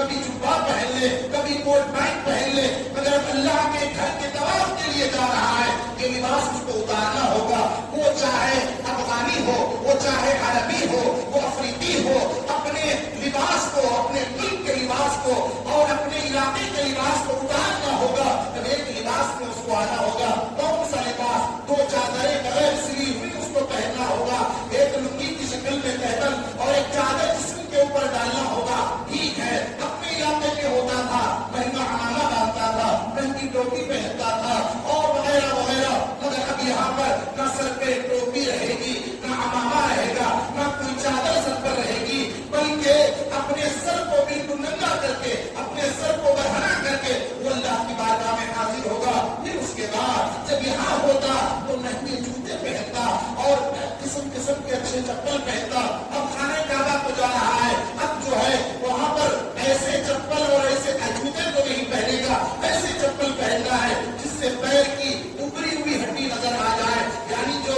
کبھی جبہ پہن لے, کبھی کوٹ پینٹ پہن لے, مگر اللہ کے گھر کے طواف کے لیے جا رہا ہے, یہ لباس اس کو اتارنا ہوگا. وہ چاہے افغانی ہو, وہ چاہے عربی ہو, وہ افریقی ہو, اپنے لباس کو, اپنے ملک کے لباس کو اور اپنے علاقے کے لباس کو اتارنا ہوگا. تب ایک لباس میں اس کو آنا ہوگا. کون سا لباس؟ دو چادریں بغیر سلی ہوئی اس کو پہننا ہوگا, ایک لنگی کی شکل میں پہن اور ایک چادر جسم کے اوپر ڈالنا ہوگا. ٹھیک ہے, اپنے علاقے میں ہوتا تھا, مہنگا عمامہ ڈالتا تھا, مہنگی ٹوپی پہنتا تھا اور وغیرہ وغیرہ. مگر اب یہاں پر نہ سر پہ ٹوپی رہے گی, نہ عمامہ رہے گا, نہ کوئی چادر سر پر رہے گی, بلکہ اپنے سر کو بالکل ننگا کر کے, اپنے سر کو برہنہ کر کے وہ اللہ کی بارگاہ میں حاضر ہوگا. پھر اس کے بعد جب یہاں ہوتا تو مہنگے جوتے پہنتا اور قسم قسم کے اچھے چپل پہنتا. اب خانہ کعبہ کو جا رہا ہے, اب جو ہے وہاں پر ایسے چپل اور ایسے جوتے تو نہیں پہنے گا, ایسے چپل پہننا ہے جس سے پیر کی ابری ہوئی ہڈی نظر آ جائے. یعنی جو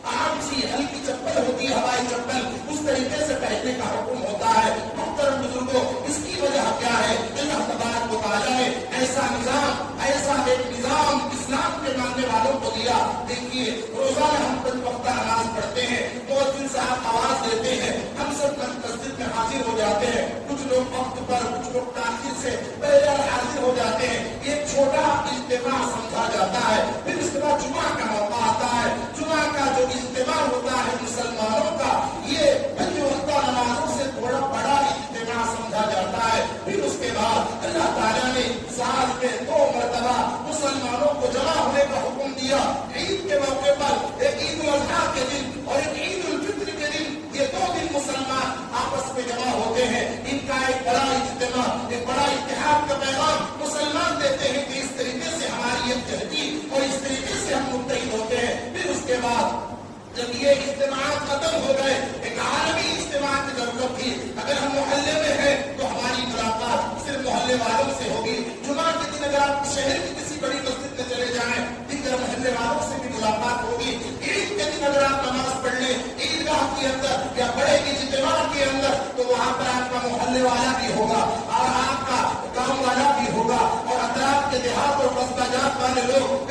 عام سی ہلکی چپل ہوتی ہے, ہوائی چپل, اس طریقے سے پہننے کا حکم ہوتا ہے. محترم بزرگوں, اس کی وجہ کیا ہے؟ اللہ تبارک و تعالیٰ نے ایسا نظام, ایسا ایک نظام اسلام کے ماننے والوں کو دیا. دیکھیے, روزانہ ہم 5 وقتہ نماز پڑھتے ہیں, مؤذن صاحب آواز دیتے ہیں, ہم سب مسجد میں حاضر ہو جاتے ہیں. کچھ لوگ وقت پر, کچھ لوگ تاخیر سے پہلے حاضر ہو جاتے ہیں. ایک چھوٹا اجتماع سمجھا جاتا ہے. پھر اس کے بعد جمعہ کا موقع آتا ہے. جمعہ کا جو اجتماع ہوتا ہے مسلمانوں کا, یہ 5 وقتہ نمازوں سے تھوڑا بڑا اجتماع سمجھا جاتا ہے. پھر اس کے بعد اللہ تعالیٰ نے سال میں 2 مرتبہ مسلمانوں کو جمع ہونے کا حکم دیا. عید کے موقع پر ایک عید الاضحیٰ کے دن اور ایک عید الفطر کے دن, یہ 2 دن مسلمان آپس میں جمع ہوتے ہیں. ان کا ایک بڑا اجتماع, ایک بڑا اتحاد کا پیغام مسلمان دیتے ہیں کہ اس طریقے سے ہماری یکجہتی اور اس طریقے سے ہم متحد ہوتے ہیں. پھر اس کے بعد جب یہ اجتماعات ختم ہو گئے, ایک عالمی اجتماع کی ضرورت تھی. اگر ہم محلے میں ہیں تو ہماری ملاقات صرف محلے والوں سے ہوگی. جمعہ کے دن اگر آپ شہر کی کسی بڑی مسجد میں چلے جائیں, دیگر محلے والوں سے بھی ملاقات ہوگی. عید کے دن اگر آپ نماز پڑھ لیں عیدگاہ کے اندر یا بڑے اجتماع کے اندر, تو وہاں پر آپ کا محلے والا بھی ہوگا اور آپ کا گاؤں والا بھی ہوگا اور اطراف کے دیہات اور قصبہ جات والے لوگ